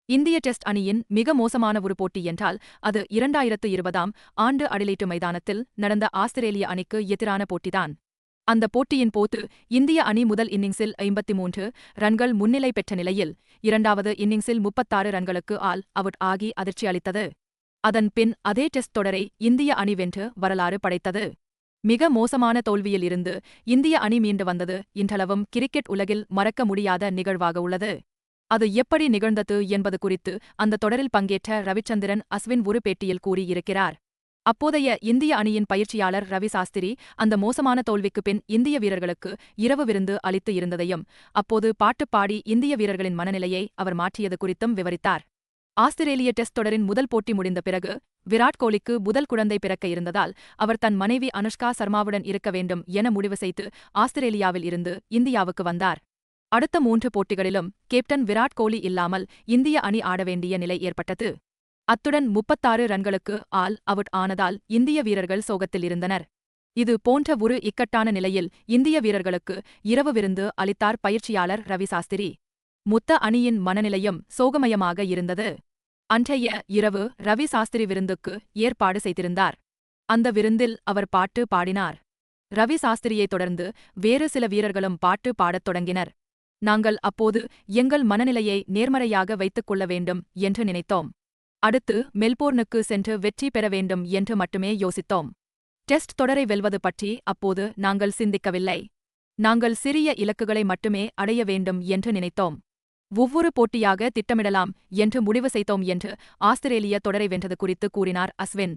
இந்திய டெஸ்ட் அணியின் மிக மோசமான ஒரு போட்டி என்றால் அது 2020ஆம் ஆண்டு அடிலைட் மைதானத்தில் நடந்த ஆஸ்திரேலிய அணிக்கு எதிரான போட்டிதான். அந்த போட்டியின் போது இந்திய அணி முதல் இன்னிங்ஸில் 53 ரன்கள் முன்னிலை பெற்ற நிலையில் இரண்டாவது இன்னிங்ஸில் 36 ரன்களுக்கு ஆல் அவுட் ஆகி அதிர்ச்சி அளித்தது. அதன் பின் அதே டெஸ்ட் தொடரை இந்திய அணி வென்று வரலாறு படைத்தது. மிக மோசமான தோல்வியில் இருந்து இந்திய அணி மீண்டு வந்தது இன்றளவும் கிரிக்கெட் உலகில் மறக்க முடியாத நிகழ்வாக உள்ளது. அது எப்படி நிகழ்ந்தது என்பது குறித்து அந்த தொடரில் பங்கேற்ற ரவிச்சந்திரன் அஸ்வின் ஒரு பேட்டியில் கூறியிருக்கிறார். அப்போதைய இந்திய அணியின் பயிற்சியாளர் ரவி சாஸ்திரி அந்த மோசமான தோல்விக்கு பின் இந்திய வீரர்களுக்கு இரவு விருந்து அளித்து இருந்ததையும் அப்போது பாட்டு பாடி இந்திய வீரர்களின் மனநிலையை அவர் மாற்றியது குறித்தும் விவரித்தார். ஆஸ்திரேலிய டெஸ்ட் தொடரின் முதல் போட்டி முடிந்த பிறகு விராட் கோலிக்கு முதல் குழந்தை பிறக்க இருந்ததால் அவர் தன் மனைவி அனுஷ்கா சர்மாவுடன் இருக்க வேண்டும் என முடிவு செய்து ஆஸ்திரேலியாவில் இருந்து இந்தியாவுக்கு வந்தார். அடுத்த 3 போட்டிகளிலும் கேப்டன் விராட் கோலி இல்லாமல் இந்திய அணி ஆட வேண்டிய நிலை ஏற்பட்டது. அத்துடன் 36 ரன்களுக்கு ஆல் அவுட் ஆனதால் இந்திய வீரர்கள் சோகத்தில் இருந்தனர். இது போன்ற ஒரு இக்கட்டான நிலையில் இந்திய வீரர்களுக்கு இரவு விருந்து அளித்தார் பயிற்சியாளர் ரவி சாஸ்திரி. மொத்த அணியின் மனநிலையும் சோகமயமாக இருந்தது. அன்றைய இரவு ரவி சாஸ்திரி விருந்துக்கு ஏற்பாடு செய்திருந்தார். அந்த விருந்தில் அவர் பாட்டு பாடினார். ரவி சாஸ்திரியைத் தொடர்ந்து வேறு சில வீரர்களும் பாட்டு பாடத் தொடங்கினர். நாங்கள் அப்போது எங்கள் மனநிலையை நேர்மறையாக வைத்துக் கொள்ள வேண்டும் என்று நினைத்தோம். அடுத்து மெல்போர்னுக்கு சென்று வெற்றி பெற வேண்டும் என்று மட்டுமே யோசித்தோம். டெஸ்ட் தொடரை வெல்வது பற்றி அப்போது நாங்கள் சிந்திக்கவில்லை. நாங்கள் சிறிய இலக்குகளை மட்டுமே அடைய வேண்டும் என்று நினைத்தோம். ஒவ்வொரு போட்டியாக திட்டமிடலாம் என்று முடிவு செய்தோம் என்று ஆஸ்திரேலிய தொடரை வென்றது குறித்து கூறினார் அஸ்வின்.